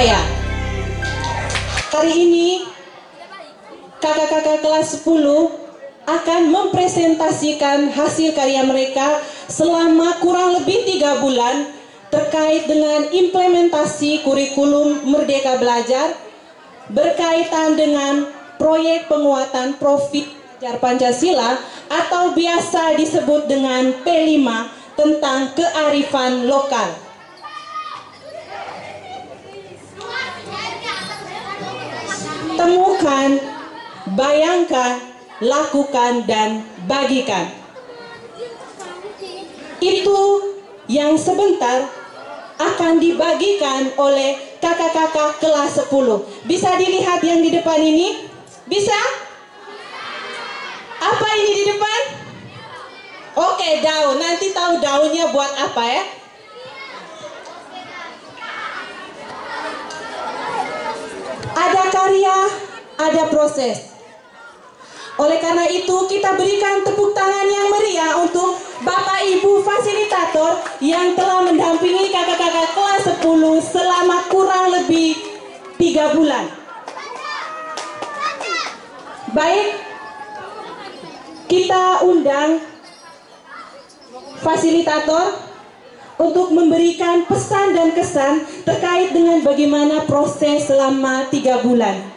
saya. Hari ini kakak-kakak kelas 10 akan mempresentasikan hasil karya mereka selama kurang lebih 3 bulan terkait dengan implementasi kurikulum Merdeka Belajar berkaitan dengan proyek penguatan profil belajar Pancasila atau biasa disebut dengan P5 tentang kearifan lokal. Temukan, bayangkan, lakukan, dan bagikan. Itu yang sebentar akan dibagikan oleh kakak-kakak kelas 10. Bisa dilihat yang di depan ini? Bisa? Apa ini di depan? Oke, daun. Nanti tahu daunnya buat apa ya? Ada karya, ada proses. Oleh karena itu kita berikan tepuk tangan yang meriah untuk Bapak Ibu fasilitator yang telah mendampingi kakak-kakak kelas 10 selama kurang lebih 3 bulan. Baik, kita undang fasilitator untuk memberikan pesan dan kesan terkait dengan bagaimana proses selama 3 bulan.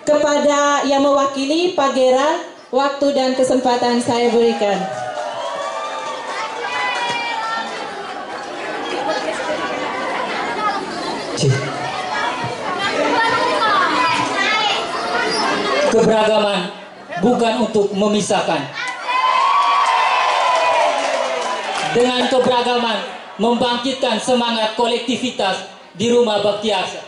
Kepada yang mewakili Pak Gera, waktu dan kesempatan saya berikan. Keberagaman bukan untuk memisahkan. Dengan keberagaman membangkitkan semangat kolektivitas di Rumah Bakti Asa.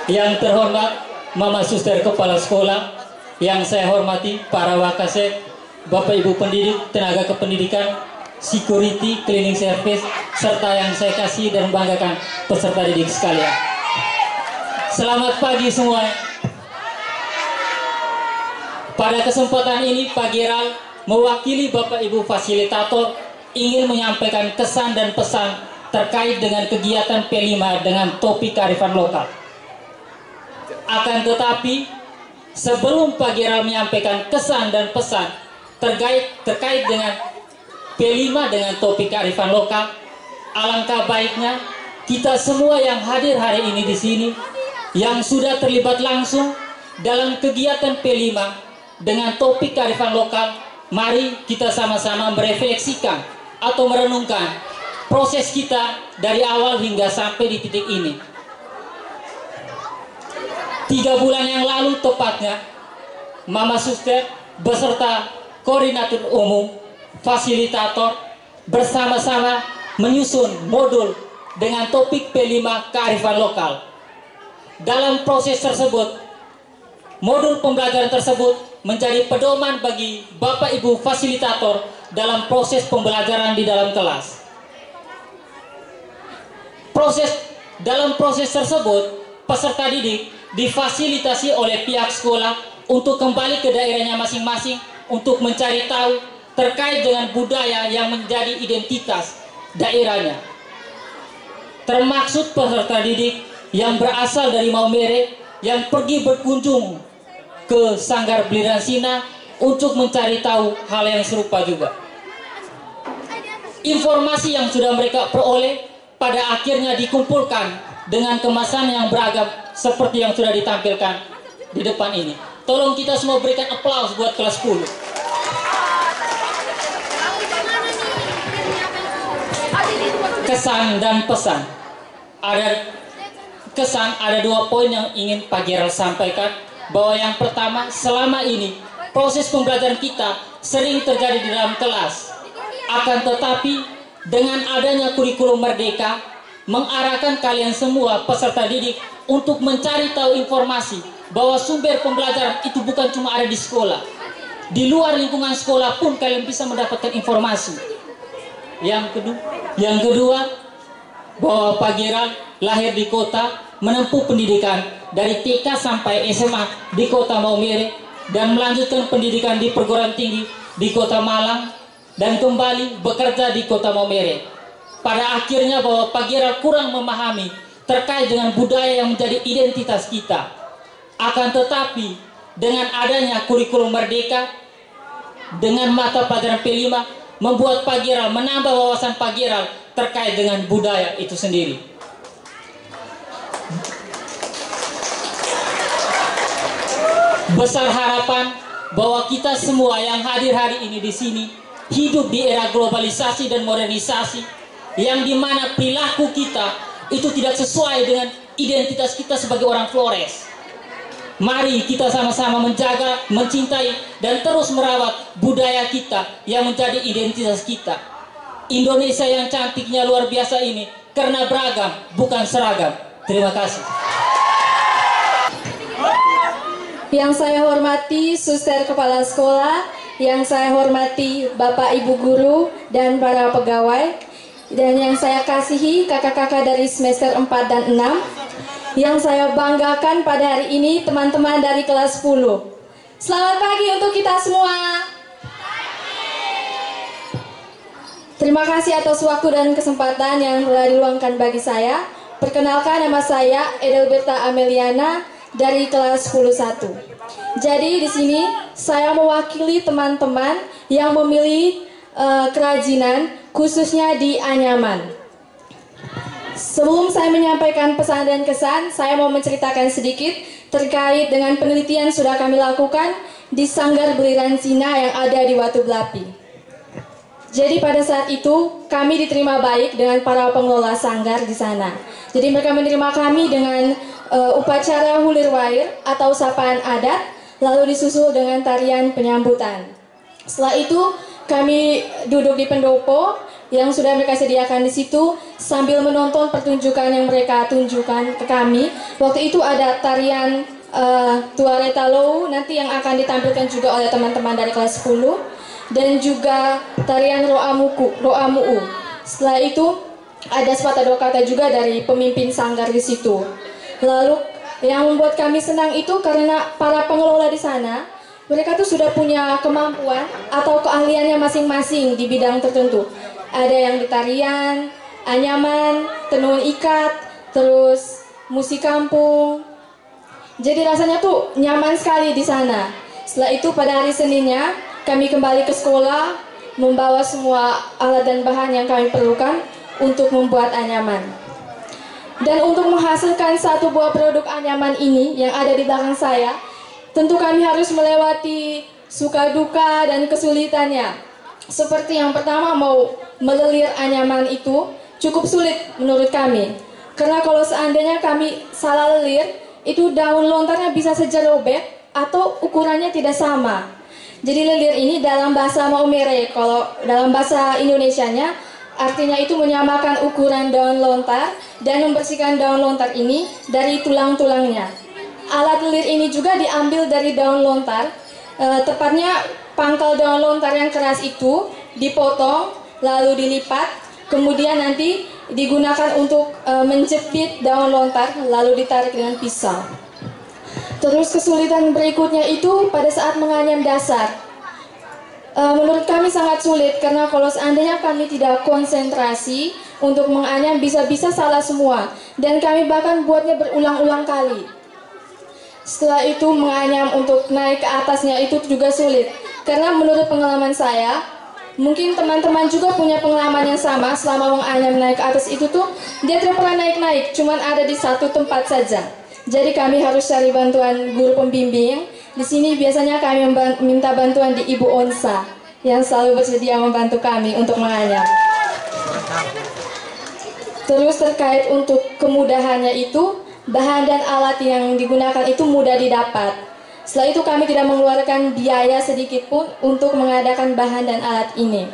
Yang terhormat Mama Suster Kepala Sekolah, yang saya hormati para wakasek, Bapak Ibu pendidik, tenaga kependidikan, security, cleaning service, serta yang saya kasih dan banggakan peserta didik sekalian. Selamat pagi semua. Pada kesempatan ini Pak Geral mewakili Bapak Ibu fasilitator ingin menyampaikan kesan dan pesan terkait dengan kegiatan P5 dengan topik kearifan lokal. Akan tetapi sebelum Pak Geral menyampaikan kesan dan pesan terkait dengan P5 dengan topik kearifan lokal, alangkah baiknya kita semua yang hadir hari ini di sini yang sudah terlibat langsung dalam kegiatan P5 dengan topik kearifan lokal, mari kita sama-sama merefleksikan atau merenungkan proses kita dari awal hingga sampai di titik ini. 3 bulan yang lalu tepatnya, Mama Suster beserta koordinator umum, fasilitator bersama-sama menyusun modul dengan topik P5 kearifan lokal. Dalam proses tersebut, modul pembelajaran tersebut menjadi pedoman bagi Bapak Ibu fasilitator dalam proses pembelajaran di dalam kelas. Dalam proses tersebut, peserta didik difasilitasi oleh pihak sekolah untuk kembali ke daerahnya masing-masing untuk mencari tahu terkait dengan budaya yang menjadi identitas daerahnya. Termaksud peserta didik yang berasal dari Maumere yang pergi berkunjung ke Sanggar Bliransina untuk mencari tahu hal yang serupa juga. Informasi yang sudah mereka peroleh pada akhirnya dikumpulkan dengan kemasan yang beragam seperti yang sudah ditampilkan di depan ini. Tolong kita semua berikan aplaus buat kelas 10. Kesan dan pesan. Ada 2 poin yang ingin Pak Geral sampaikan. Bahwa yang pertama, selama ini proses pembelajaran kita sering terjadi di dalam kelas. Akan tetapi dengan adanya kurikulum Merdeka mengarahkan kalian semua peserta didik untuk mencari tahu informasi bahwa sumber pembelajaran itu bukan cuma ada di sekolah. Di luar lingkungan sekolah pun kalian bisa mendapatkan informasi. Yang kedua, bahwa Pak Geral lahir di kota, menempuh pendidikan dari TK sampai SMA di kota Maumere dan melanjutkan pendidikan di perguruan tinggi di kota Malang dan kembali bekerja di kota Maumere. pada akhirnya bahwa Pagiral kurang memahami terkait dengan budaya yang menjadi identitas kita. Akan tetapi dengan adanya kurikulum merdeka dengan mata pelajaran P5 membuat Pagiral menambah wawasan Pagiral terkait dengan budaya itu sendiri. Besar harapan bahwa kita semua yang hadir hari ini di sini hidup di era globalisasi dan modernisasi yang dimana perilaku kita itu tidak sesuai dengan identitas kita sebagai orang Flores. Mari kita sama-sama menjaga, mencintai, dan terus merawat budaya kita yang menjadi identitas kita. Indonesia yang cantiknya luar biasa ini karena beragam, bukan seragam. Terima kasih. Yang saya hormati Suster Kepala Sekolah, yang saya hormati Bapak Ibu Guru dan para pegawai, dan yang saya kasihi kakak-kakak dari semester 4 dan 6, yang saya banggakan pada hari ini teman-teman dari kelas 10. Selamat pagi untuk kita semua. Terima kasih atas waktu dan kesempatan yang telah diluangkan bagi saya. Perkenalkan, nama saya Edelberta Ameliana dari kelas 10-1. Jadi di sini saya mewakili teman-teman yang memilih kerajinan khususnya di anyaman. Sebelum saya menyampaikan pesan dan kesan, saya mau menceritakan sedikit terkait dengan penelitian sudah kami lakukan di Sanggar Beliran Cina yang ada di Watu Belapi. Jadi pada saat itu kami diterima baik dengan para pengelola sanggar di sana. Jadi mereka menerima kami dengan upacara hulir wair atau sapaan adat, lalu disusul dengan tarian penyambutan. Setelah itu kami duduk di pendopo yang sudah mereka sediakan di situ sambil menonton pertunjukan yang mereka tunjukkan ke kami. Waktu itu ada tarian Tuareta Low nanti yang akan ditampilkan juga oleh teman-teman dari kelas 10 dan juga tarian Roamu'u. Setelah itu ada sepatah dua kata juga dari pemimpin sanggar di situ. Lalu yang membuat kami senang itu karena para pengelola di sana mereka tuh sudah punya kemampuan atau keahliannya masing-masing di bidang tertentu. Ada yang di tarian, anyaman, tenun ikat, terus musik kampung. Jadi rasanya tuh nyaman sekali di sana. Setelah itu pada hari Seninnya kami kembali ke sekolah membawa semua alat dan bahan yang kami perlukan untuk membuat anyaman. Dan untuk menghasilkan satu buah produk anyaman ini yang ada di belakang saya, tentu kami harus melewati suka duka dan kesulitannya. Seperti yang pertama, mau melelir anyaman itu cukup sulit menurut kami. Karena kalau seandainya kami salah lelir, itu daun lontarnya bisa saja robek atau ukurannya tidak sama. Jadi lelir ini dalam bahasa Maumere, kalau dalam bahasa Indonesianya artinya itu menyamakan ukuran daun lontar dan membersihkan daun lontar ini dari tulang-tulangnya. Alat lelir ini juga diambil dari daun lontar, tepatnya pangkal daun lontar yang keras itu dipotong lalu dilipat, kemudian nanti digunakan untuk menjepit daun lontar lalu ditarik dengan pisau. Terus kesulitan berikutnya itu pada saat menganyam dasar. Menurut kami sangat sulit karena kalau seandainya kami tidak konsentrasi untuk menganyam bisa-bisa salah semua, dan kami bahkan buatnya berulang-ulang kali. Setelah itu menganyam untuk naik ke atasnya itu juga sulit karena menurut pengalaman saya, mungkin teman-teman juga punya pengalaman yang sama selama menganyam naik ke atas itu tuh dia tidak pernah naik-naik, cuman ada di satu tempat saja. Jadi kami harus cari bantuan guru pembimbing. Di sini biasanya kami minta bantuan di Ibu Onsa yang selalu bersedia membantu kami untuk menganyam. Terus terkait untuk kemudahannya itu, bahan dan alat yang digunakan itu mudah didapat. Setelah itu kami tidak mengeluarkan biaya sedikit pun untuk mengadakan bahan dan alat ini.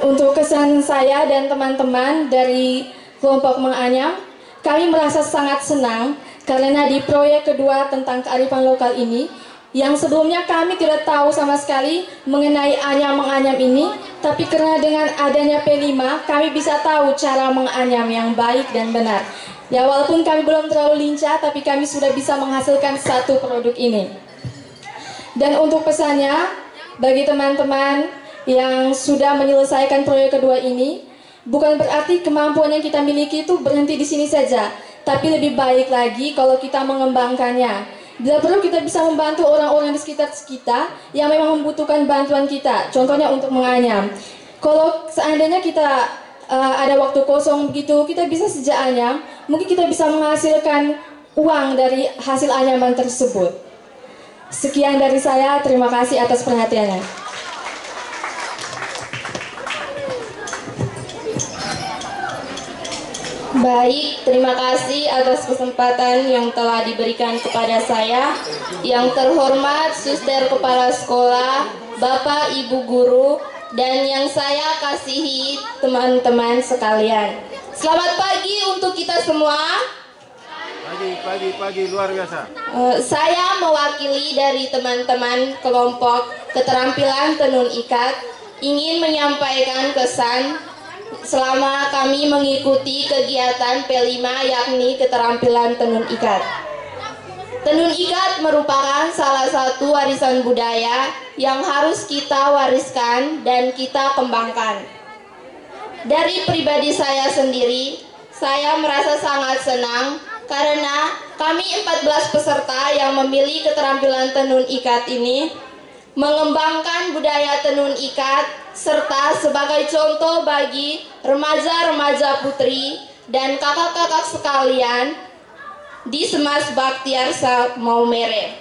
Untuk kesan saya dan teman-teman dari kelompok menganyam, kami merasa sangat senang karena di proyek kedua tentang kearifan lokal ini, yang sebelumnya kami tidak tahu sama sekali mengenai anyam-menganyam ini, tapi karena dengan adanya P5, kami bisa tahu cara menganyam yang baik dan benar. Ya walaupun kami belum terlalu lincah, tapi kami sudah bisa menghasilkan satu produk ini. Dan untuk pesannya, bagi teman-teman yang sudah menyelesaikan proyek kedua ini. Bukan berarti kemampuan yang kita miliki itu berhenti di sini saja, tapi lebih baik lagi kalau kita mengembangkannya. Bila perlu kita bisa membantu orang-orang di sekitar kita yang memang membutuhkan bantuan kita, contohnya untuk menganyam. Kalau seandainya kita ada waktu kosong begitu, kita bisa sejak anyam, mungkin kita bisa menghasilkan uang dari hasil anyaman tersebut. Sekian dari saya, terima kasih atas perhatiannya. Baik, terima kasih atas kesempatan yang telah diberikan kepada saya. Yang terhormat Suster Kepala Sekolah, Bapak Ibu Guru, dan yang saya kasihi teman-teman sekalian. Selamat pagi untuk kita semua. Pagi, luar biasa. Saya mewakili dari teman-teman kelompok keterampilan tenun ikat ingin menyampaikan kesan selama kami mengikuti kegiatan P5 yakni keterampilan tenun ikat. Tenun ikat merupakan salah satu warisan budaya yang harus kita wariskan dan kita kembangkan. Dari pribadi saya sendiri, saya merasa sangat senang karena kami 14 peserta yang memilih keterampilan tenun ikat ini mengembangkan budaya tenun ikat serta sebagai contoh bagi remaja-remaja putri dan kakak-kakak sekalian di Semas Baktiarsa Maumere.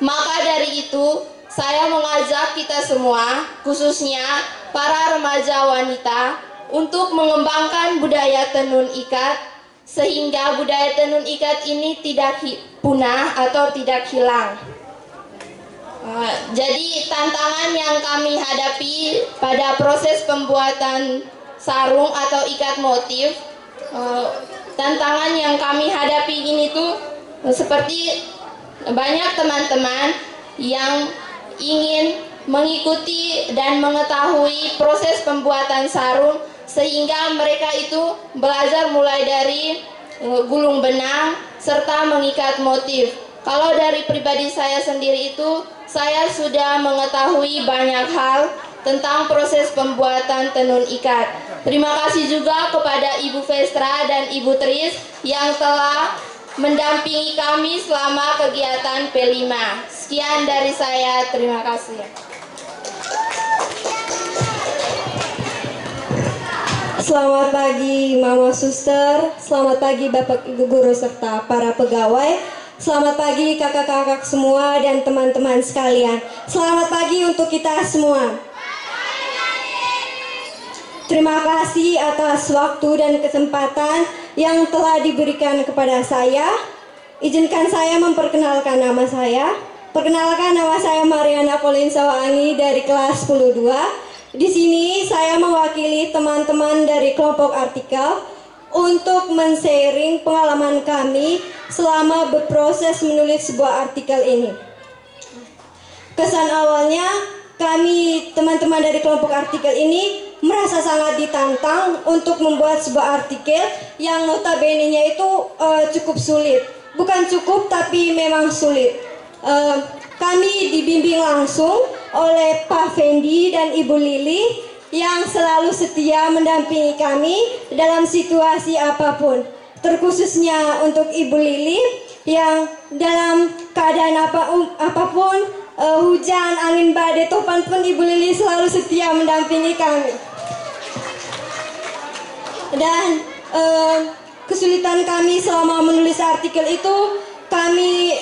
Maka dari itu, saya mengajak kita semua, khususnya para remaja wanita, untuk mengembangkan budaya tenun ikat sehingga budaya tenun ikat ini tidak punah atau tidak hilang. Jadi tantangan yang kami hadapi pada proses pembuatan sarung atau ikat motif, tantangan yang kami hadapi ini tuh seperti banyak teman-teman yang ingin mengikuti dan mengetahui proses pembuatan sarung sehingga mereka itu belajar mulai dari gulung benang serta mengikat motif. Kalau dari pribadi saya sendiri itu, saya sudah mengetahui banyak hal tentang proses pembuatan tenun ikat. Terima kasih juga kepada Ibu Vestra dan Ibu Tris yang telah mendampingi kami selama kegiatan P5. Sekian dari saya, terima kasih. Selamat pagi Mama Suster, selamat pagi Bapak Ibu Guru serta para pegawai. Selamat pagi kakak-kakak semua dan teman-teman sekalian. Selamat pagi untuk kita semua. Terima kasih atas waktu dan kesempatan yang telah diberikan kepada saya. Izinkan saya memperkenalkan nama saya. Perkenalkan, nama saya Mariana Pauline Sawangi dari kelas 10-2. Di sini saya mewakili teman-teman dari kelompok artikel untuk men-sharing pengalaman kami selama berproses menulis sebuah artikel ini. Kesan awalnya, kami teman-teman dari kelompok artikel ini merasa sangat ditantang untuk membuat sebuah artikel yang notabene-nya itu cukup sulit. Bukan cukup, tapi memang sulit. Kami dibimbing langsung oleh Pak Fendi dan Ibu Lili yang selalu setia mendampingi kami dalam situasi apapun. Terkhususnya untuk Ibu Lili yang dalam keadaan apapun, hujan, angin, badai, topan pun Ibu Lili selalu setia mendampingi kami. Dan kesulitan kami selama menulis artikel itu, kami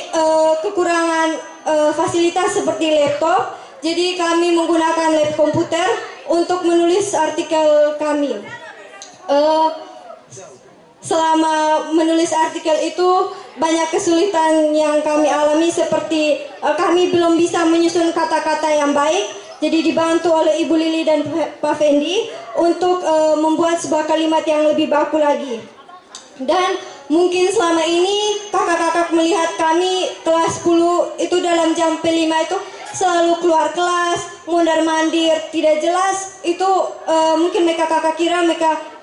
kekurangan fasilitas seperti laptop. Jadi kami menggunakan lab komputer untuk menulis artikel kami. Selama menulis artikel itu banyak kesulitan yang kami alami seperti kami belum bisa menyusun kata-kata yang baik. Jadi dibantu oleh Ibu Lili dan Pak Fendi untuk membuat sebuah kalimat yang lebih baku lagi. Dan mungkin selama ini kakak-kakak melihat kami kelas 10 itu dalam jam P5 itu selalu keluar kelas, mondar-mandir, tidak jelas. Itu mungkin mereka kakak kira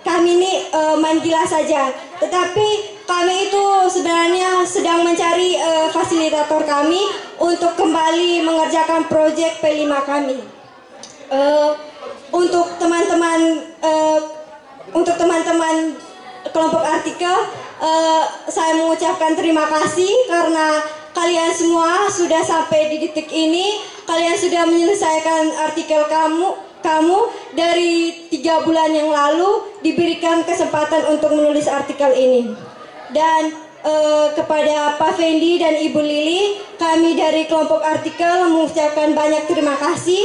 kami ini main gila saja. Tetapi kami itu sebenarnya sedang mencari fasilitator kami untuk kembali mengerjakan proyek P5 kami. untuk teman-teman kelompok artikel, saya mengucapkan terima kasih karena kalian semua sudah sampai di detik ini. Kalian sudah menyelesaikan artikel kamu dari 3 bulan yang lalu diberikan kesempatan untuk menulis artikel ini. Dan kepada Pak Fendi dan Ibu Lili, kami dari kelompok artikel mengucapkan banyak terima kasih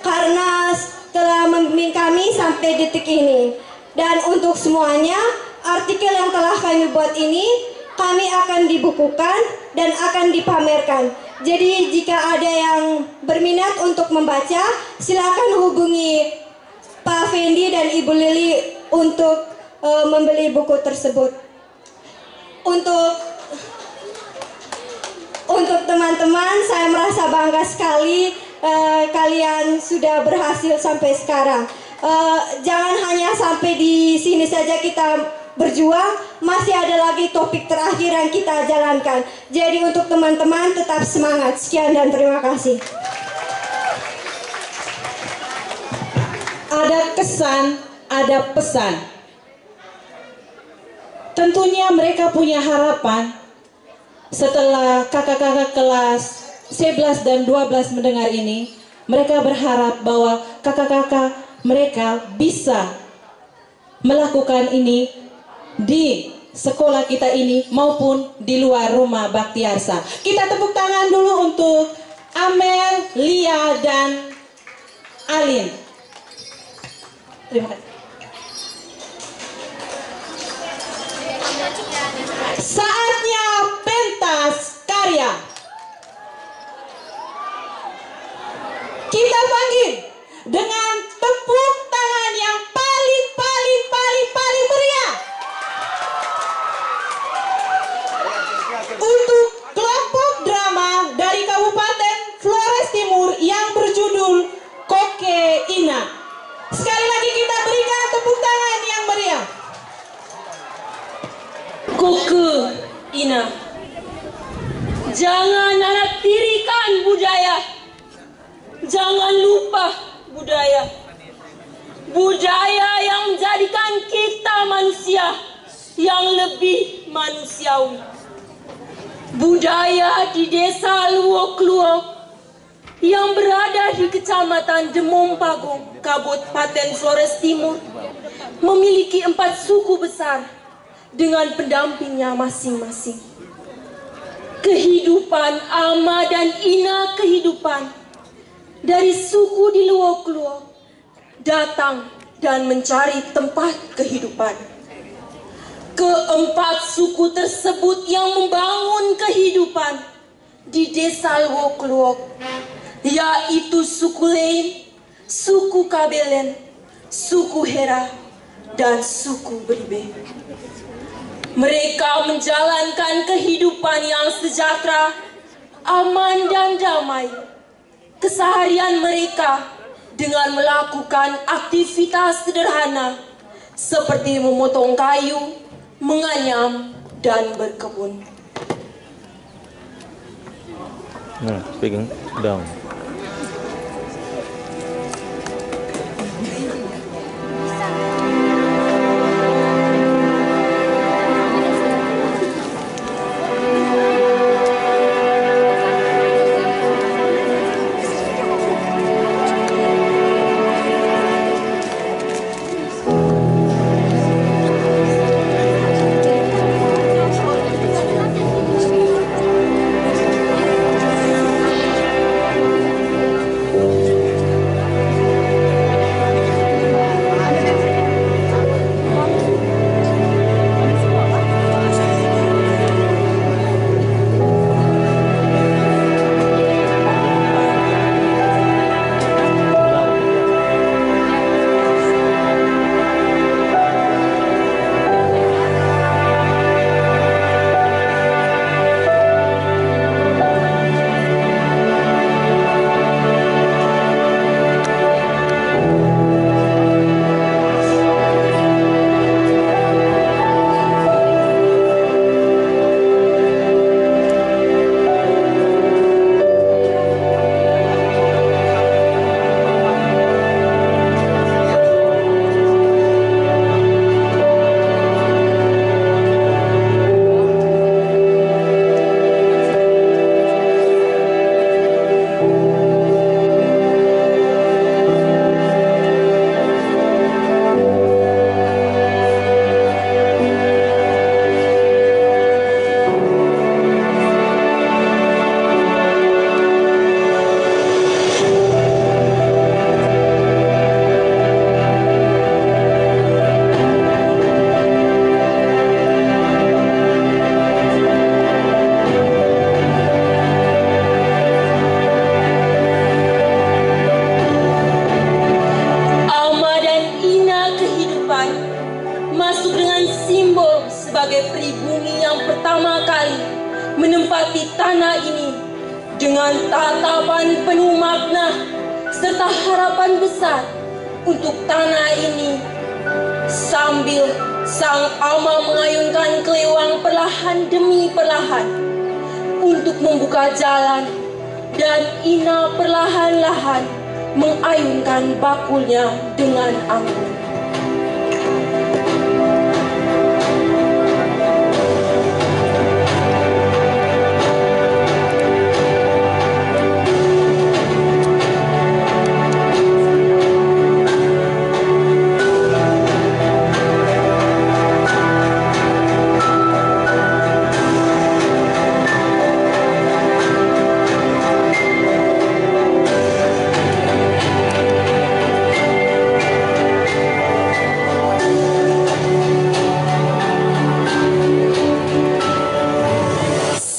karena telah membimbing kami sampai detik ini. Dan untuk semuanya, artikel yang telah kami buat ini kami akan dibukukan dan akan dipamerkan. Jadi jika ada yang berminat untuk membaca, silakan hubungi Pak Fendi dan Ibu Lili untuk membeli buku tersebut. Untuk teman-teman, saya merasa bangga sekali kalian sudah berhasil sampai sekarang. Jangan hanya sampai di sini saja kita berjuang, masih ada lagi topik terakhir yang kita jalankan. Jadi untuk teman-teman tetap semangat. Sekian dan terima kasih. Ada kesan, ada pesan. Tentunya mereka punya harapan setelah kakak-kakak kelas 11 dan 12 mendengar ini. Mereka berharap bahwa kakak-kakak mereka bisa melakukan ini di sekolah kita ini maupun di luar rumah Baktiarsa. Kita tepuk tangan dulu untuk Amel, Lia, dan Alin. Terima kasih. Saatnya pentas karya. Kita panggil dengan tepuk tangan yang paling meriah untuk kelompok drama dari Kabupaten Flores Timur yang berjudul Koke Ina. Sekali lagi kita berikan tepuk tangan yang meriah. Koke Ina. Jangan anak tirikan budaya. Jangan lupa budaya. Budaya yang menjadikan kita manusia yang lebih manusiawi. Budaya di desa Luwok-Luwok yang berada di Kecamatan Demong Pagong, Kabupaten Flores Timur, memiliki 4 suku besar dengan pendampingnya masing-masing. Kehidupan Ama dan Ina kehidupan dari suku di Luwok-Luwok datang dan mencari tempat kehidupan. Keempat suku tersebut yang membangun kehidupan di desa Luwok-Luwok, yaitu suku Lein, suku Kabelen, suku Hera, dan suku Beribe. Mereka menjalankan kehidupan yang sejahtera, aman dan damai. Keseharian mereka dengan melakukan aktivitas sederhana seperti memotong kayu, menganyam, dan berkebun. Nah, pegang down. masuk dengan simbol sebagai pribumi yang pertama kali menempati tanah ini dengan tatapan penuh makna serta harapan besar untuk tanah ini. Sambil sang ama mengayunkan kelewang perlahan demi perlahan untuk membuka jalan, dan Ina perlahan-lahan mengayunkan bakulnya dengan anggun.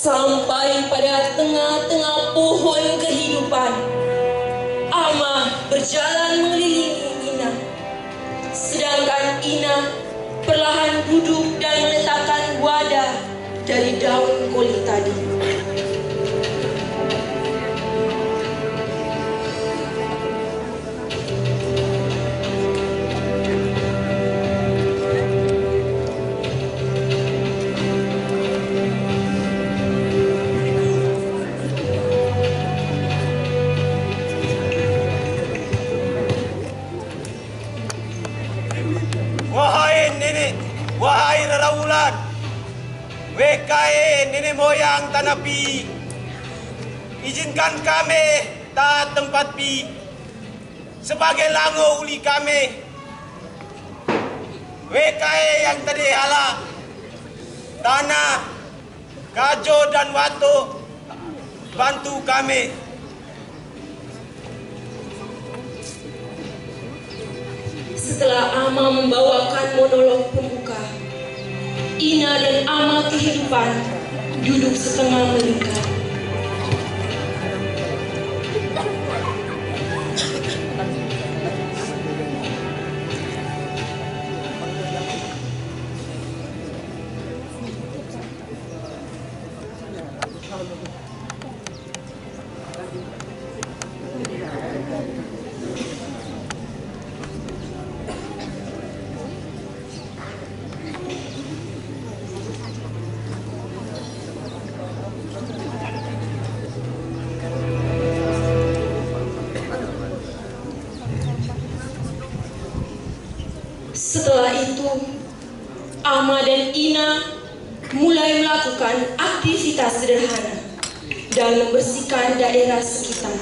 Sampai pada tengah-tengah pohon kehidupan, ama berjalan mengelilingi Ina, sedangkan Ina perlahan duduk dan meletakkan wadah dari daun koli tadi. Wahai nenek, wahai reraulan, WKE nenek moyang tanah pi, izinkan kami tak tempat pi sebagai lango uli kami. WKE yang tadi hala tanah, kajo dan watu, bantu kami. Setelah ama membawakan monolog pembuka, Ina dan ama kehidupan duduk setengah melingkar. Setelah itu, ama dan Ina mulai melakukan aktivitas sederhana dan membersihkan daerah sekitar.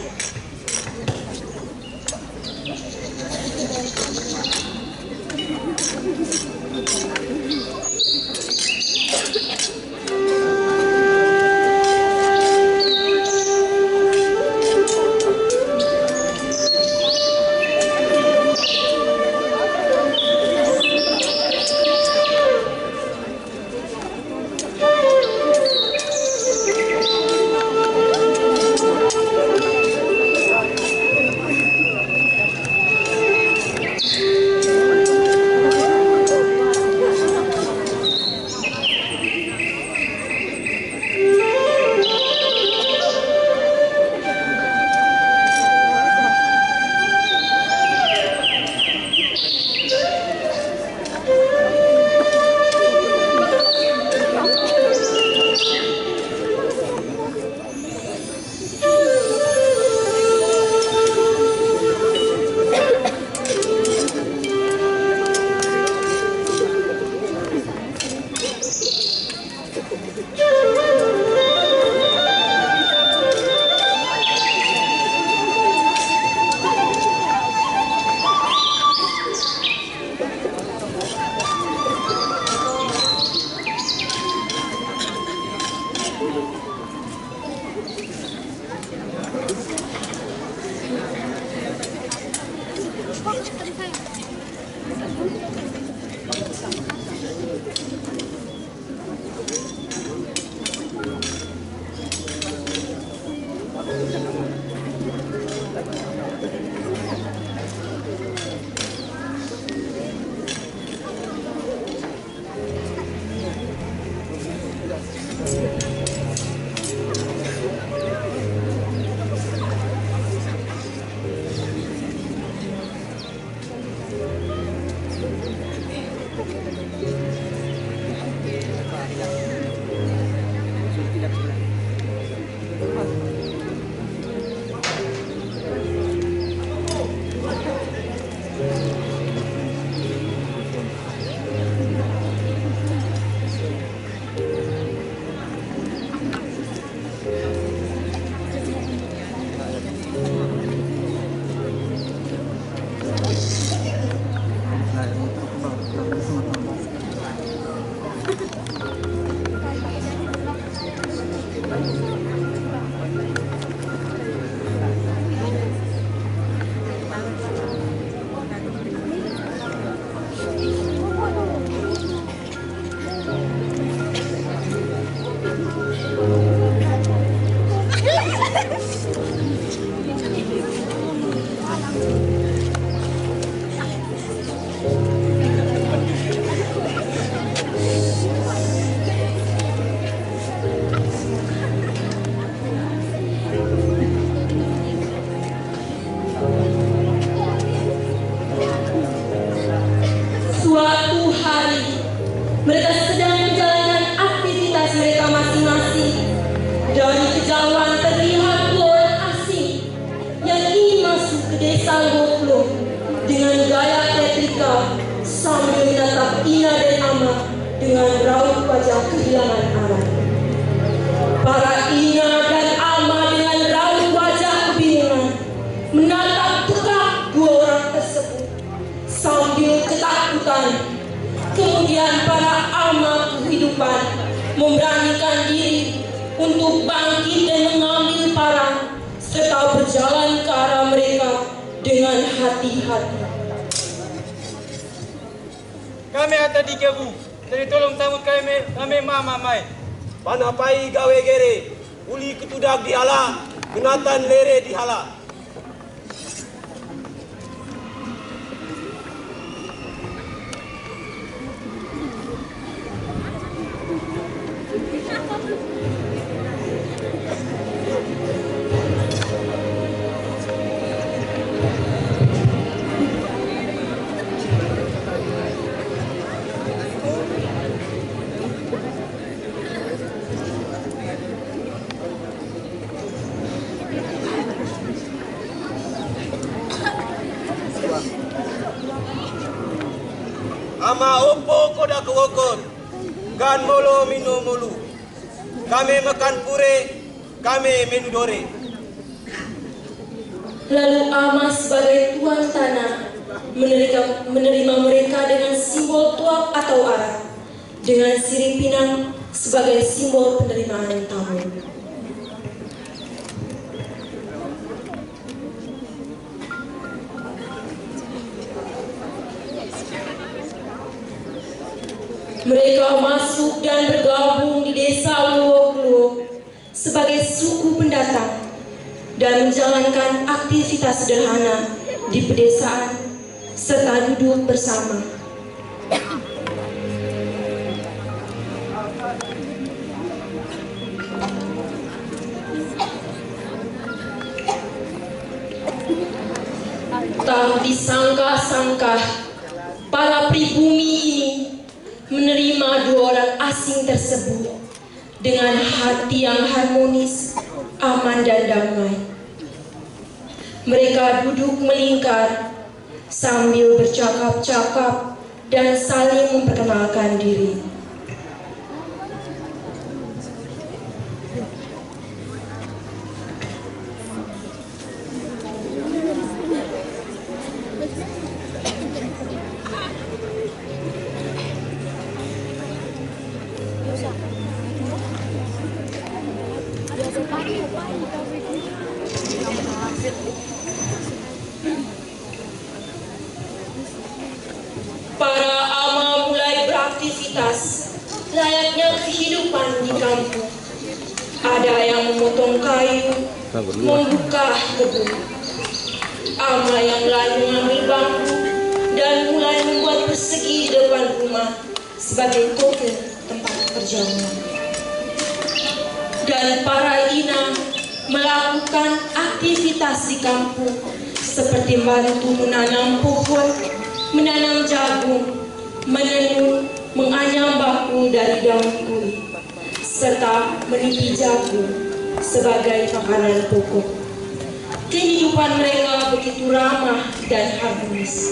Suatu hari, mereka sedang menjalankan aktivitas mereka masing-masing. Dari kejauhan terlihat dua orang asing yang ingin masuk ke desa Goklo dengan gaya teatrikal sambil menatap Ina dan Ama dengan raut wajah kehilangan arah. Para Ina dan Ama dengan raut wajah kebingungan menatap tegak dua orang tersebut sambil ketakutan. Kemudian para Ama kehidupan memberanikan diri untuk bangkit dan mengambil parang serta berjalan ke arah mereka dengan hati-hati. Kami ada di kebu, jadi tolong sambut kami mama mai. Panapai gawe gere, uli ketudak dihala, kenatan lere dihala. Ama opo koda kewokon, kan molo minum mulu. Kami makan pure, kami minum dore. Lalu Ama sebagai tuan tanah menerima mereka dengan simbol tuak atau arah, dengan sirip pinang sebagai simbol penerimaan tamu. Mereka masuk dan bergabung di desa Luwok-Luwok sebagai suku pendatang dan menjalankan aktivitas sederhana di pedesaan serta duduk bersama. Tak disangka-sangka para pribumi ini menerima dua orang asing tersebut dengan hati yang harmonis, aman dan damai. Mereka duduk melingkar sambil bercakap-cakap dan saling memperkenalkan diri. Para ama mulai beraktivitas layaknya kehidupan di kampung. Ada yang memotong kayu, membuka kebun. Ama yang mulai mengambil bangku dan mulai membuat persegi di depan rumah sebagai toke tempat perjamuan. Dan para ina melakukan aktivitas di kampung seperti membantu menanam pohon, menanam jagung, menenun, menganyam baku dari daun kulit, serta meniti jagung sebagai makanan pokok. Kehidupan mereka begitu ramah dan harmonis.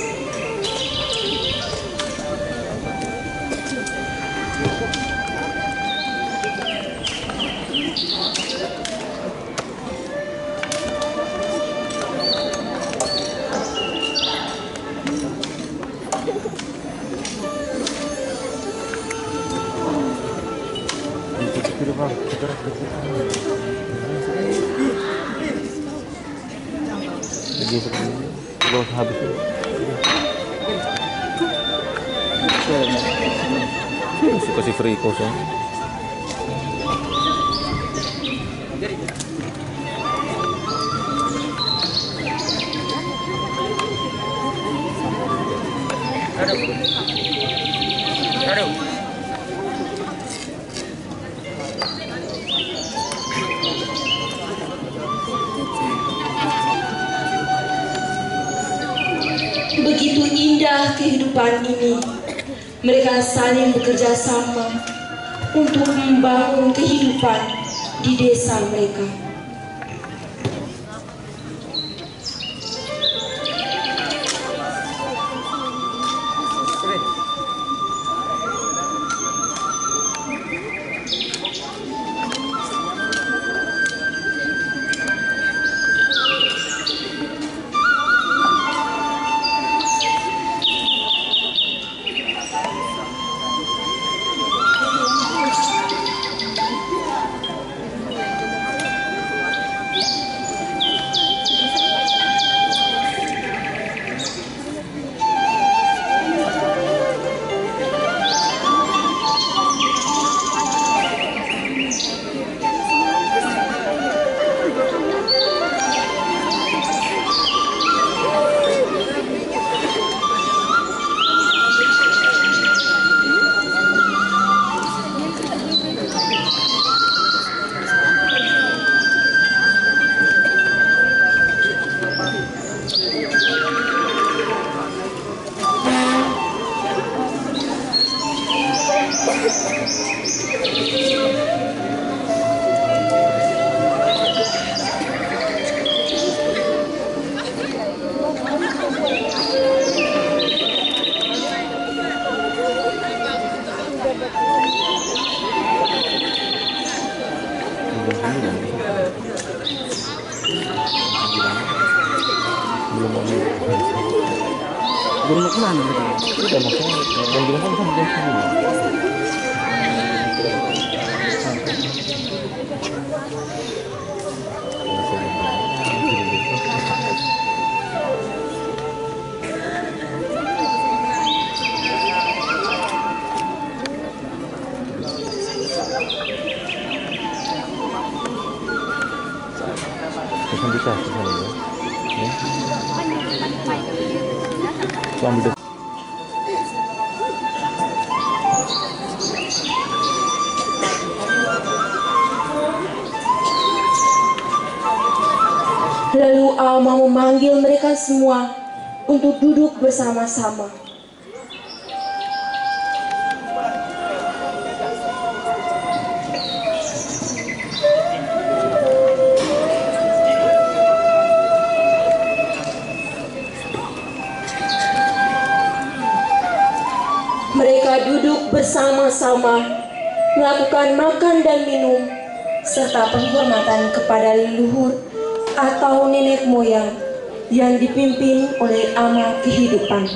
Belum habis. Suka si free course ya. Begitu indah kehidupan ini. Mereka saling bekerja sama untuk membangun kehidupan di desa mereka. Belum kemana tadi? Udah maksudnya yang bilang kan sampai jam 10. Bisa bisa ya. Ambil Lalu Alma memanggil mereka semua untuk duduk bersama-sama. Mereka duduk bersama-sama, melakukan makan dan minum, serta penghormatan kepada leluhur atau nenek moyang yang dipimpin oleh ama kehidupan.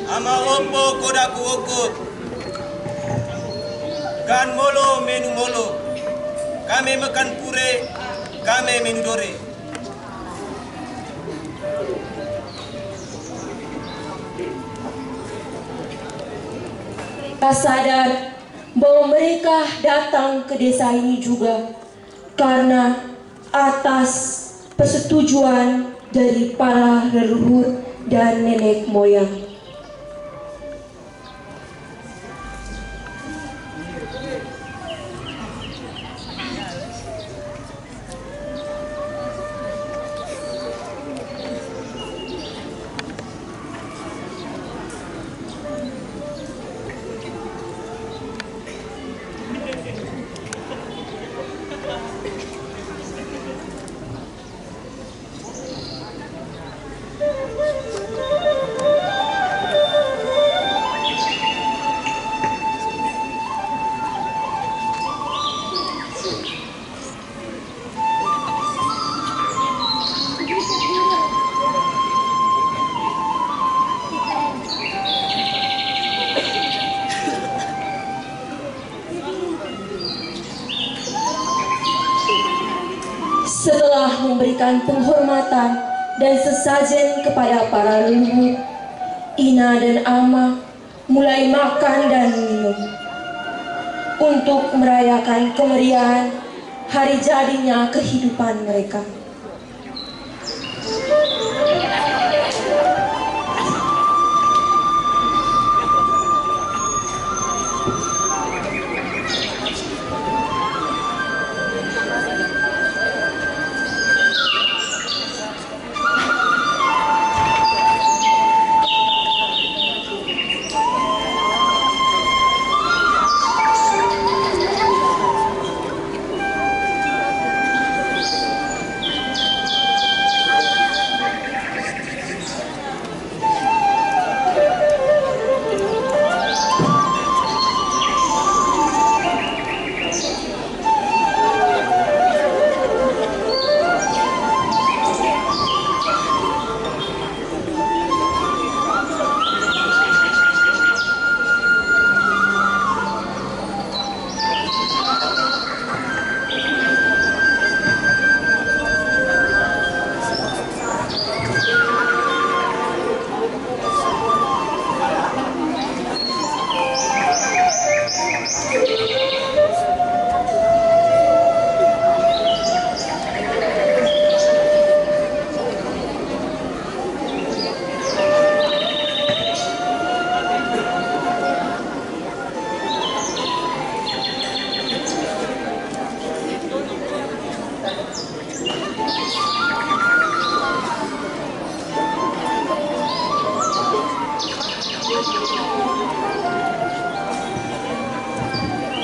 Ama opo kodaku okut kan molo menu molo kami makan pure kami menu dore Tak sadar bahwa mereka datang ke desa ini juga karena atas persetujuan dari para leluhur dan nenek moyang. Setelah memberikan penghormatan dan sesajen kepada para leluhur, Ina dan Ama mulai makan dan minum untuk merayakan kemeriahan hari jadinya kehidupan mereka.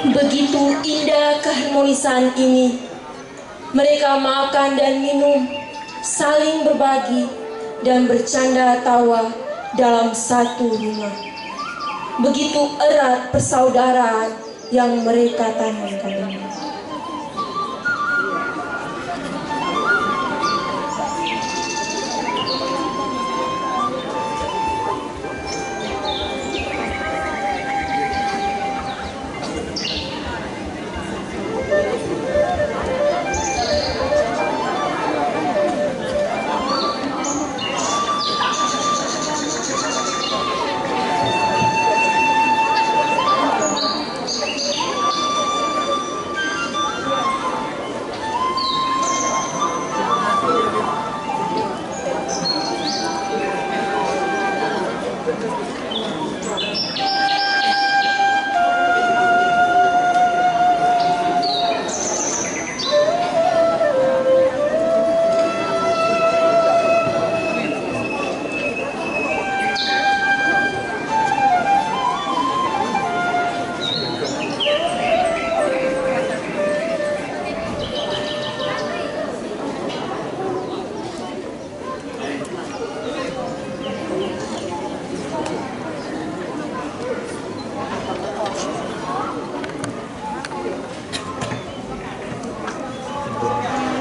Begitu indah keharmonisan ini. Mereka makan dan minum, saling berbagi dan bercanda tawa dalam satu rumah. Begitu erat persaudaraan yang mereka tanamkan ini.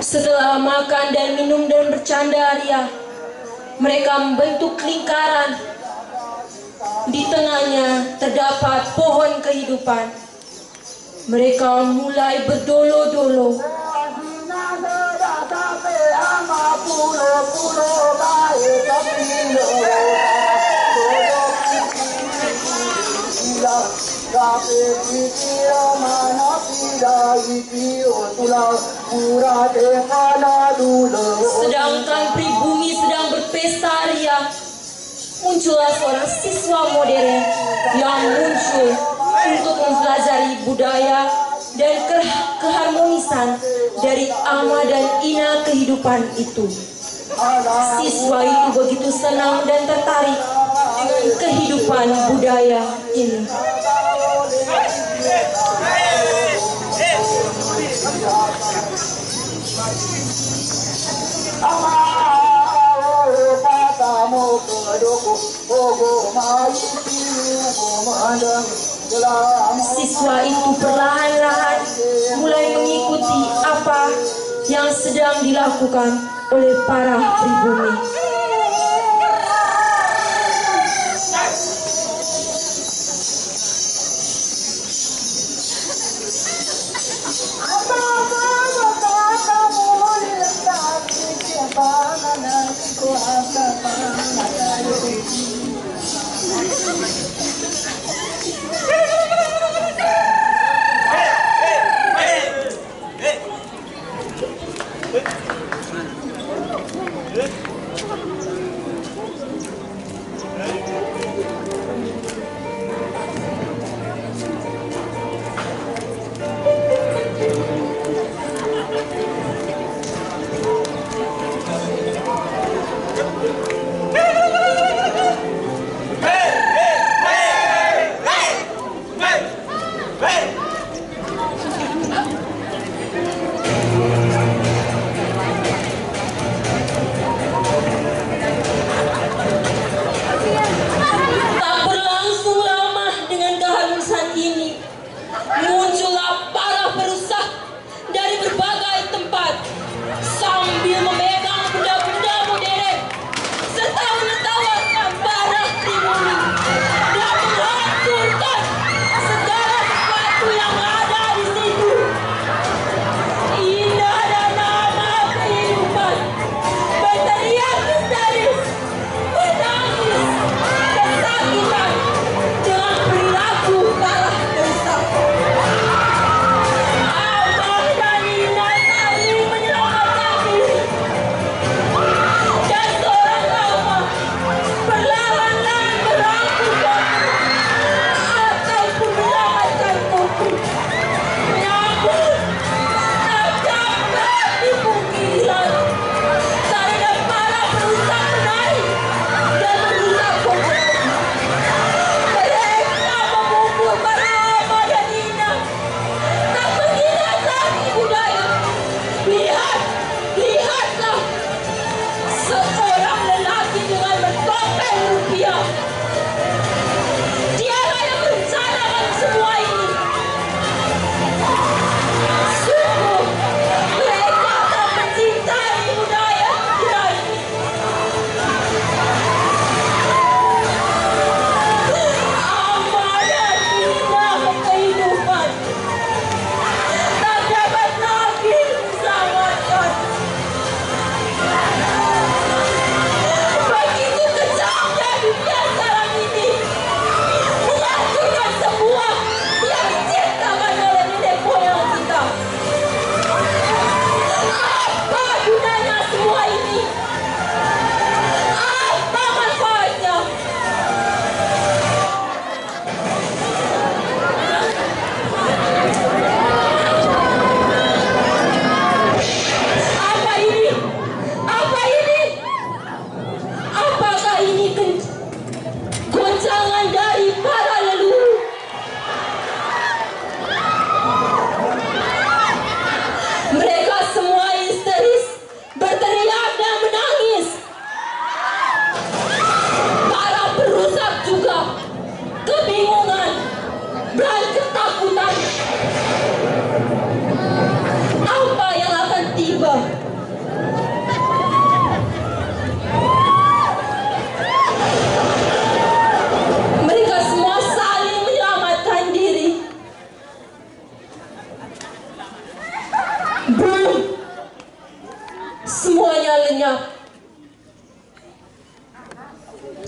Setelah makan dan minum dan bercanda ria, mereka membentuk lingkaran. Di tengahnya terdapat pohon kehidupan. Mereka mulai berdolo-dolo. Sedangkan pribumi sedang berpesta ria, muncullah seorang siswa modern yang muncul untuk mempelajari budaya dan keharmonisan dari ama dan ina kehidupan itu. Siswa itu begitu senang dan tertarik dengan kehidupan budaya ini. Siswa itu perlahan-lahan mulai mengikuti apa yang sedang dilakukan oleh para pribumi.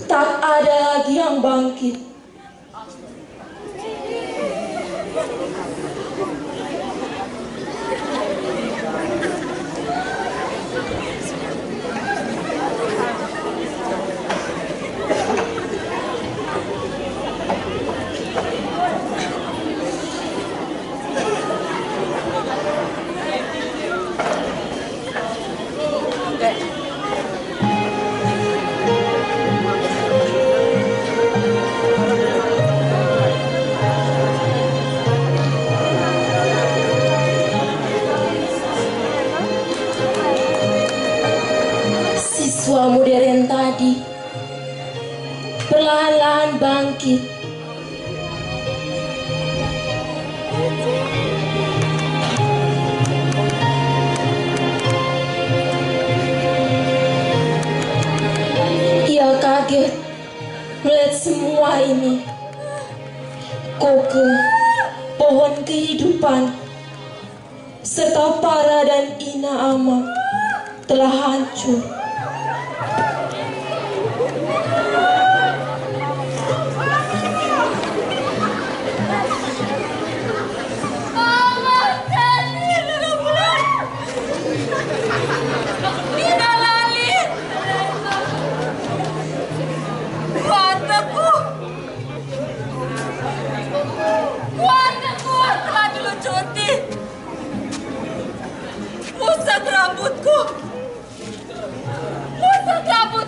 Tak ada lagi yang bangkit. perlahan-lahan bangkit. Ia kaget melihat semua ini. Koke, pohon kehidupan, serta Para dan Ina Ama telah hancur. Musik rambutku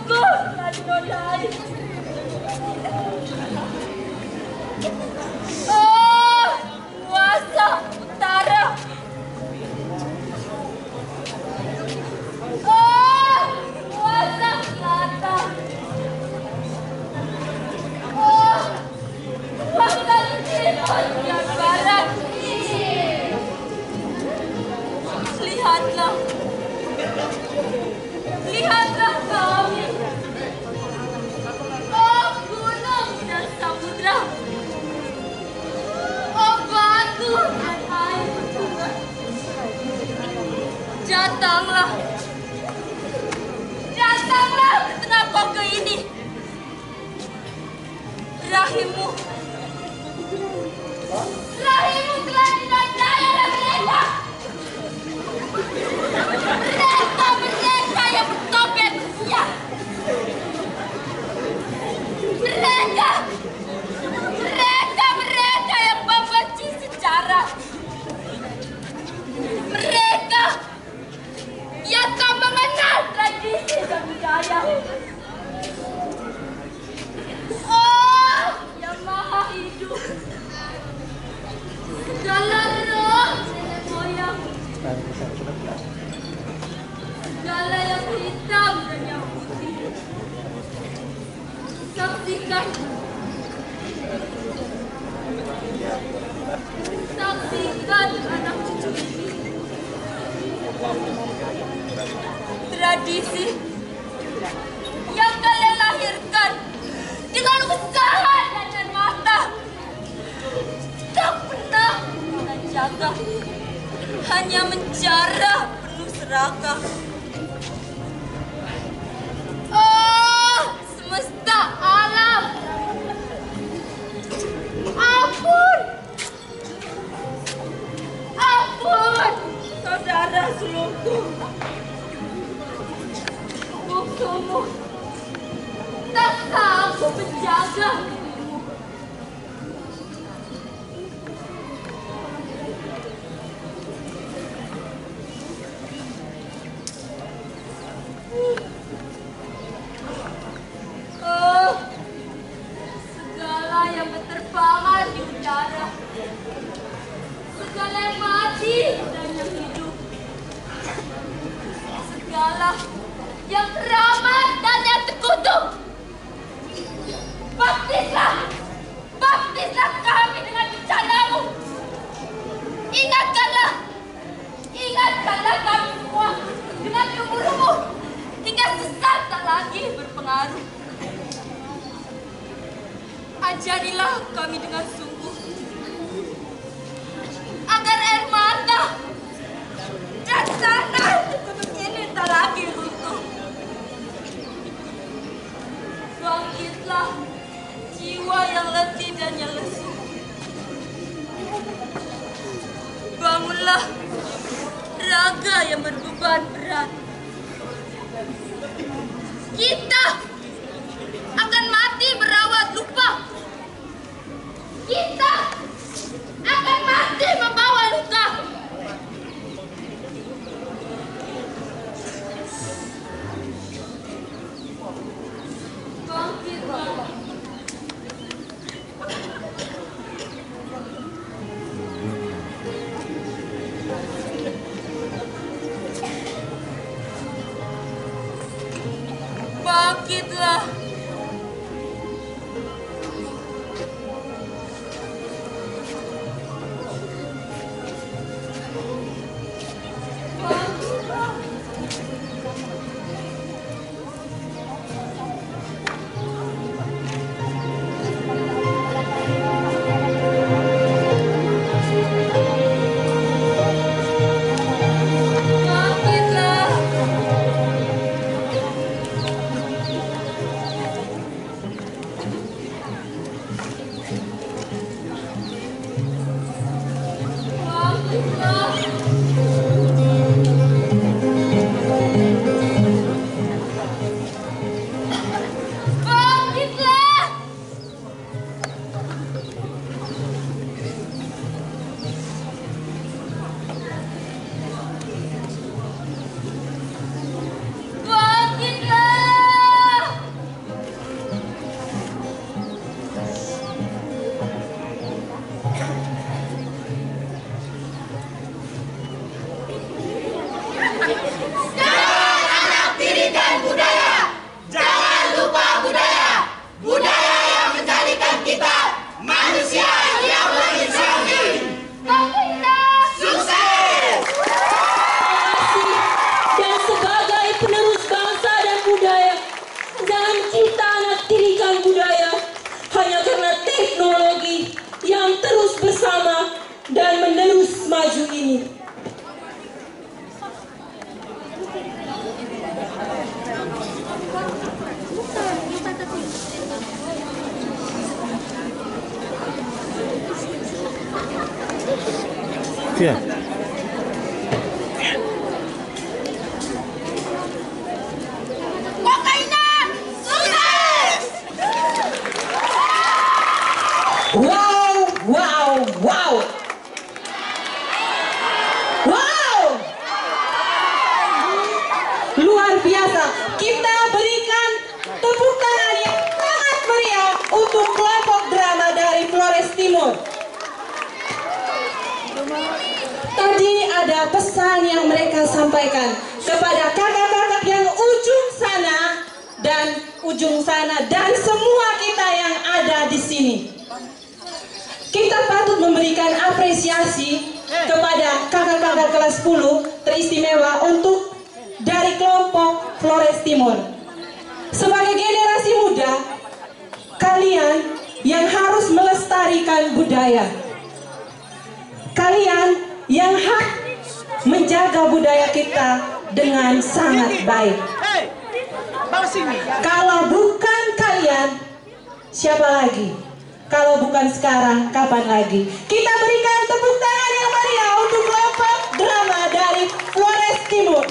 telah dinodai. Oh, kuasa utara. Oh, kuasa selatan. Oh, kuasa timur dan barat. Lihatlah kami. Oh, gunung dan samudra. Oh, batu dan air. Datanglah ke tengah koke ini. Rahimmu telah dinodai oleh mereka. Mereka yang bertopeng usia. Mereka yang membenci sejarah. Mereka yang tak mengenal tradisi dan budaya. Oh, yang maha hidup, segala roh nenek moyang, segala yang hitam dan yang putih. Saksikan anak cucu ini. Tradisi yang kalian lahirkan dengan usaha dan mata, tak pernah kalian jaga, hanya menjara penuh serakah. Oh, semesta alam, ampun, saudara sulungku. Buksumu tak sanggup menjaga dirimu. Oh, segala yang berterbangan di udara, segala yang mati dan yang hidup, segala yang keramat dan yang terkutuk, baptislah kami dengan bencanamu. Ingatkanlah kami semua dengan gemuruhmu, hingga sesat tak lagi berpengaruh. Ajarilah kami dengan sungguh, agar air mata dan tanah gunung ini tak lagi runtuh. Bangkitlah jiwa yang letih dan yang lesu. Bangunlah raga yang berbeban berat. Kita akan mati berawat lupa. Kita akan mati membawa luka. Bangkitlah. Bangkit Iya. Wow, wow, wow. Wow. Luar biasa. Kita berikan tepuk tangan yang sangat meriah untuk kelompok drama dari Flores Timur. Tadi ada pesan yang mereka sampaikan kepada kakak-kakak yang ujung sana dan semua kita yang ada di sini. Kita patut memberikan apresiasi kepada kakak-kakak kelas 10 teristimewa untuk dari kelompok Flores Timur. Sebagai generasi muda, kalian yang harus melestarikan budaya. Kalian yang menjaga budaya kita dengan sangat baik. Kalau bukan kalian, siapa lagi? Kalau bukan sekarang, kapan lagi? Kita berikan tepuk tangan yang meriah untuk kelompok drama dari Flores Timur.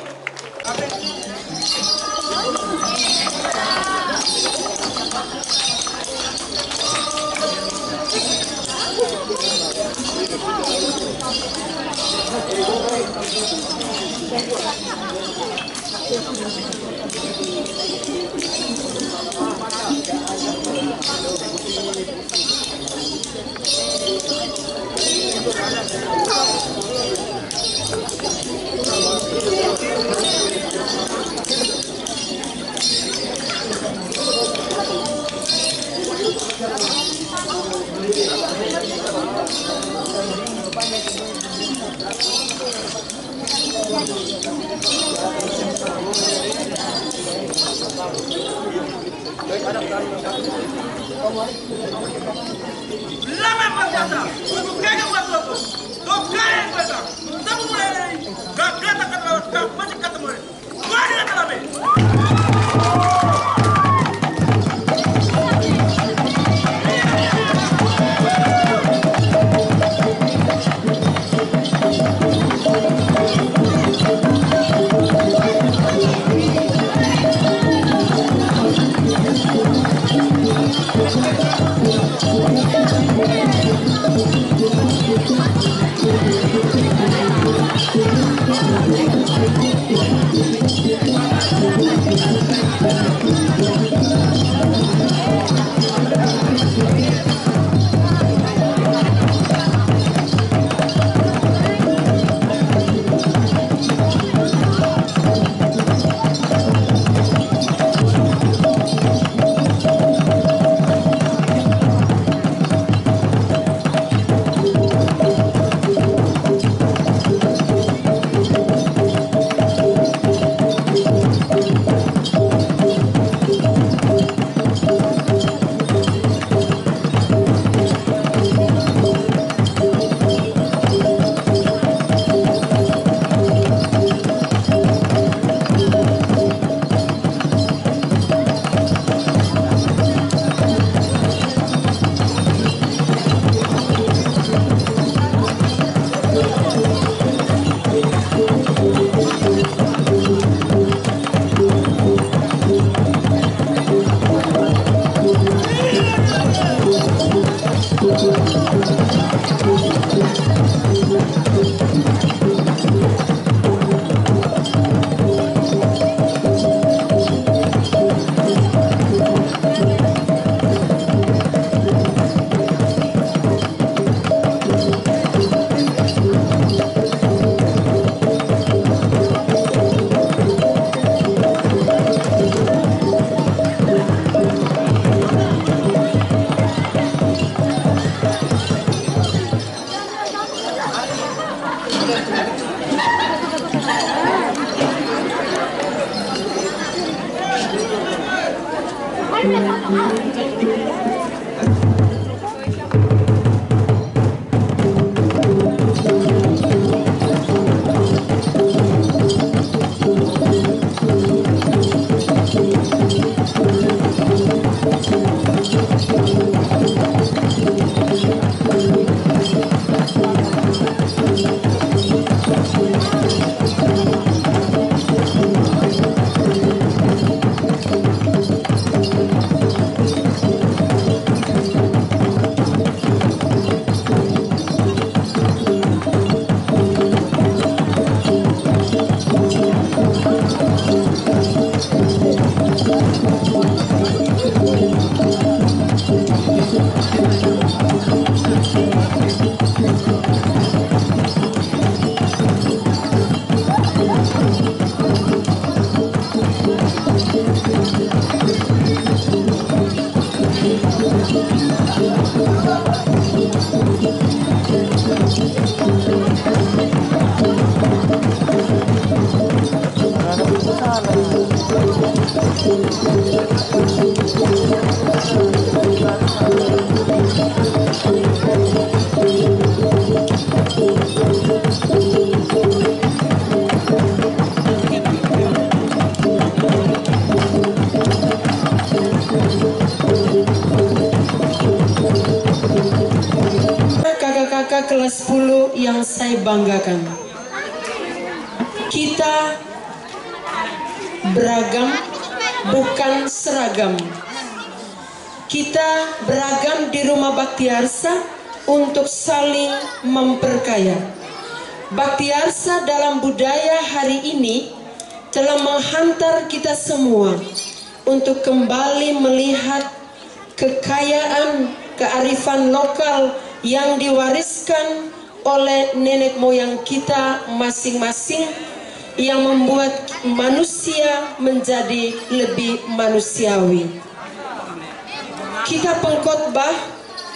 Kakak-kakak kelas 10 yang saya banggakan, kita beragam bukan seragam. Kita beragam di Rumah Baktiarsa untuk saling memperkaya. Baktiarsa dalam budaya hari ini telah menghantar kita semua untuk kembali melihat kekayaan kearifan lokal yang diwariskan oleh nenek moyang kita masing-masing, yang membuat manusia menjadi lebih manusiawi. Kitab Pengkhotbah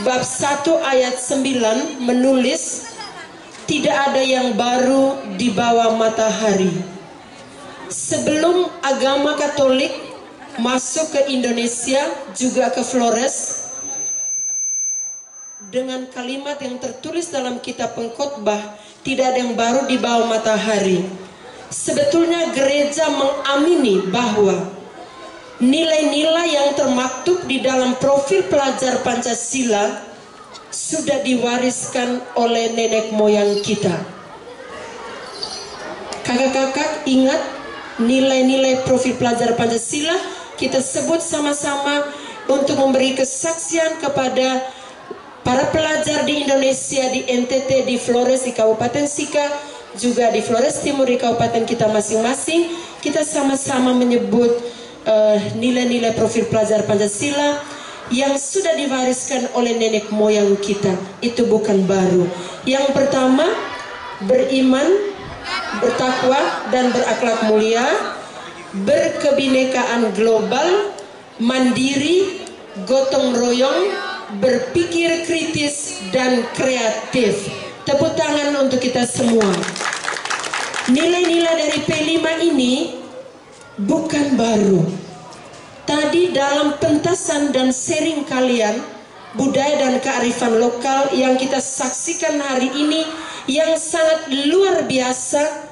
bab 1 ayat 9 menulis, tidak ada yang baru di bawah matahari. Sebelum agama Katolik masuk ke Indonesia, juga ke Flores, dengan kalimat yang tertulis dalam kitab Pengkhotbah, tidak ada yang baru di bawah matahari. Sebetulnya gereja mengamini bahwa nilai-nilai yang termaktub di dalam profil pelajar Pancasila sudah diwariskan oleh nenek moyang kita. Kakak-kakak ingat nilai-nilai profil pelajar Pancasila kita sebut sama-sama untuk memberi kesaksian kepada para pelajar di Indonesia, di NTT, di Flores, di Kabupaten Sika, juga di Flores Timur, di kabupaten kita masing-masing. Kita sama-sama menyebut nilai-nilai profil pelajar Pancasila yang sudah diwariskan oleh nenek moyang kita. Itu bukan baru. Yang pertama, beriman, bertakwa, dan berakhlak mulia, berkebinekaan global, mandiri, gotong royong, berpikir kritis, dan kreatif. Tepuk tangan untuk kita semua. Nilai-nilai dari P5 ini bukan baru. Tadi dalam pentasan dan sharing kalian, budaya dan kearifan lokal yang kita saksikan hari ini yang sangat luar biasa,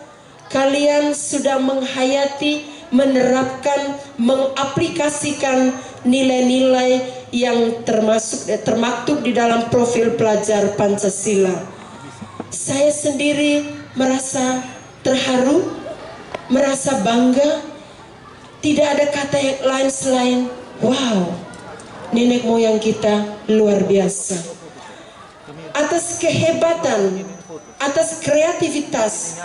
kalian sudah menghayati, menerapkan, mengaplikasikan nilai-nilai yang termaktub di dalam profil pelajar Pancasila. Saya sendiri merasa terharu, merasa bangga. Tidak ada kata yang lain selain wow, nenek moyang kita luar biasa. Atas kehebatan, atas kreativitas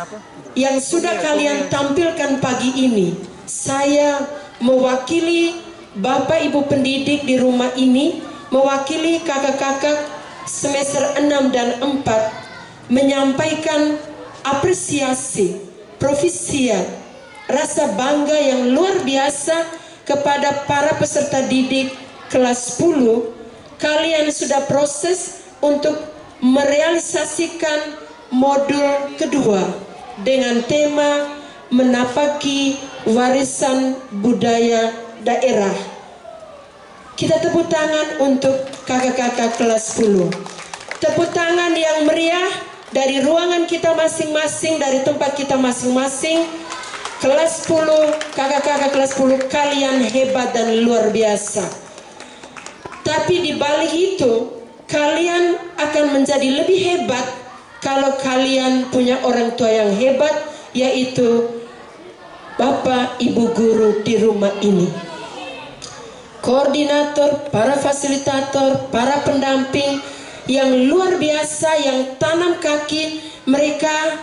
yang sudah kalian tampilkan pagi ini, saya mewakili Bapak Ibu pendidik di rumah ini, mewakili kakak-kakak semester 6 dan 4, menyampaikan apresiasi, profisiat, rasa bangga yang luar biasa kepada para peserta didik kelas 10. Kalian sudah proses untuk merealisasikan modul kedua dengan tema menapaki warisan budaya daerah. Kita tepuk tangan untuk kakak-kakak kelas 10. Tepuk tangan yang meriah dari ruangan kita masing-masing, dari tempat kita masing-masing. Kelas 10, kakak-kakak kelas 10, kalian hebat dan luar biasa. Tapi di balik itu, kalian akan menjadi lebih hebat kalau kalian punya orang tua yang hebat, yaitu Bapak Ibu guru di rumah ini. Koordinator, para fasilitator, para pendamping yang luar biasa, yang tanam kaki, mereka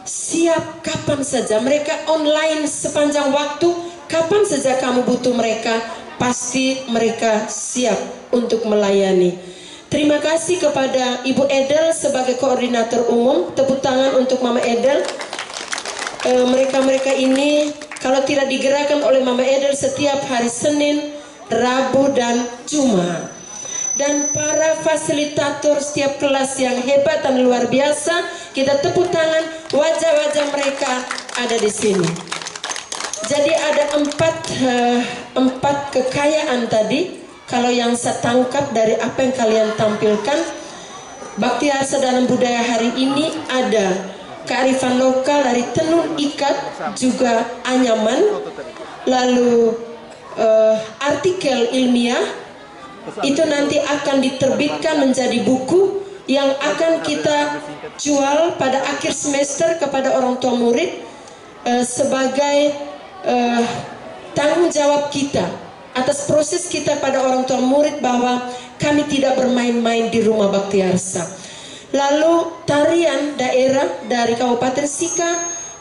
siap kapan saja, mereka online sepanjang waktu, kapan saja kamu butuh mereka, pasti mereka siap untuk melayani. Terima kasih kepada Ibu Edel sebagai koordinator umum. Tepuk tangan untuk Mama Edel. Mereka-mereka ini kalau tidak digerakkan oleh Mama Edel setiap hari Senin, Rabu, dan Jumat. dan para fasilitator setiap kelas yang hebat dan luar biasa. Kita tepuk tangan, wajah-wajah mereka ada di sini. Jadi ada empat kekayaan tadi. Kalau yang saya tangkap dari apa yang kalian tampilkan, bakti harsa dalam budaya hari ini ada kearifan lokal dari tenun ikat, juga anyaman, lalu artikel ilmiah, itu nanti akan diterbitkan menjadi buku yang akan kita jual pada akhir semester kepada orang tua murid sebagai tanggung jawab kita atas proses kita pada orang tua murid bahwa kami tidak bermain-main di rumah bakti harsa. Lalu tarian daerah dari Kabupaten Sika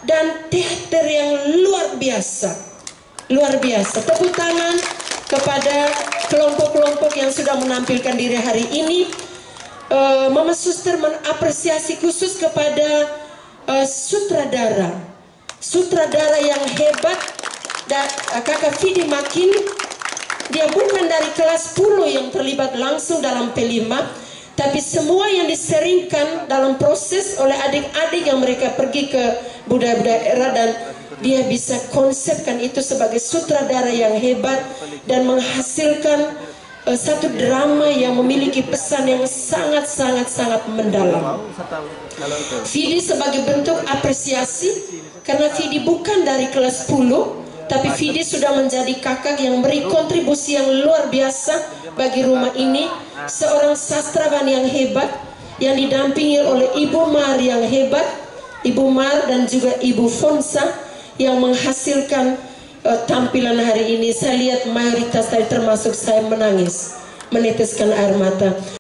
dan teater yang luar biasa. Luar biasa. Tepuk tangan kepada kelompok-kelompok yang sudah menampilkan diri hari ini. Mama Suster mengapresiasi khusus kepada sutradara yang hebat, dan Kakak Fidi Makin. Dia bukan dari kelas 10 yang terlibat langsung dalam P5, tapi semua yang diseringkan dalam proses oleh adik-adik yang mereka pergi ke budaya-budaya era, dan dia bisa konsepkan itu sebagai sutradara yang hebat dan menghasilkan satu drama yang memiliki pesan yang sangat mendalam. Fidi sebagai bentuk apresiasi, karena Fidi bukan dari kelas 10, tapi Fidi sudah menjadi kakak yang beri kontribusi yang luar biasa bagi rumah ini. Seorang sastrawan yang hebat yang didampingi oleh Ibu Mar yang hebat, Ibu Mar dan juga Ibu Fonsa yang menghasilkan tampilan hari ini. Saya lihat mayoritas tadi termasuk saya menangis, meneteskan air mata.